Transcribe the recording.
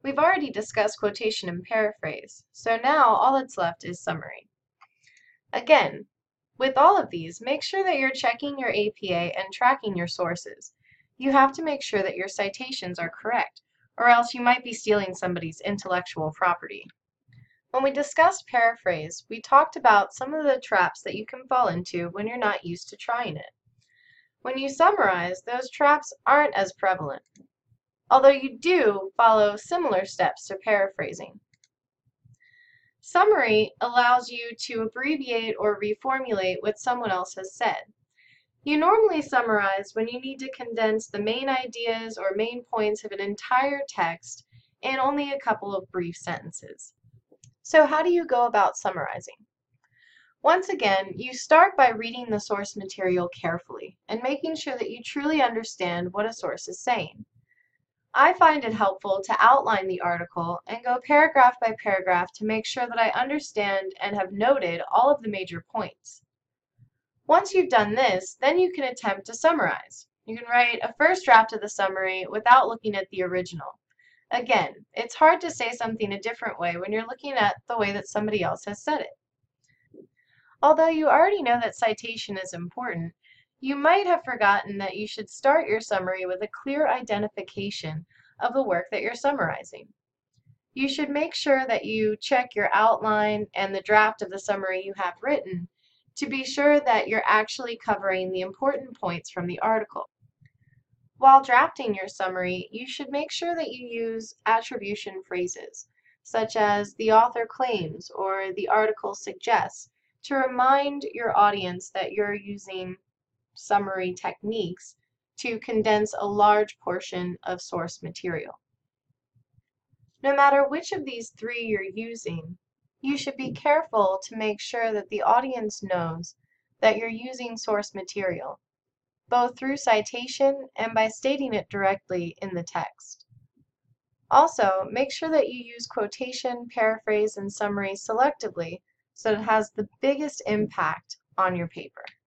We've already discussed quotation and paraphrase, so now all that's left is summary. Again, with all of these, make sure that you're checking your APA and tracking your sources. You have to make sure that your citations are correct, or else you might be stealing somebody's intellectual property. When we discussed paraphrase, we talked about some of the traps that you can fall into when you're not used to trying it. When you summarize, those traps aren't as prevalent, although you do follow similar steps to paraphrasing. Summary allows you to abbreviate or reformulate what someone else has said. You normally summarize when you need to condense the main ideas or main points of an entire text in only a couple of brief sentences. So how do you go about summarizing? Once again, you start by reading the source material carefully and making sure that you truly understand what a source is saying. I find it helpful to outline the article and go paragraph by paragraph to make sure that I understand and have noted all of the major points. Once you've done this, then you can attempt to summarize. You can write a first draft of the summary without looking at the original. Again, it's hard to say something a different way when you're looking at the way that somebody else has said it. Although you already know that citation is important, you might have forgotten that you should start your summary with a clear identification of the work that you're summarizing. You should make sure that you check your outline and the draft of the summary you have written to be sure that you're actually covering the important points from the article. While drafting your summary, you should make sure that you use attribution phrases, such as the author claims or the article suggests, to remind your audience that you're using summary techniques to condense a large portion of source material. No matter which of these three you're using, you should be careful to make sure that the audience knows that you're using source material, both through citation and by stating it directly in the text. Also, make sure that you use quotation, paraphrase, and summary selectively so that it has the biggest impact on your paper.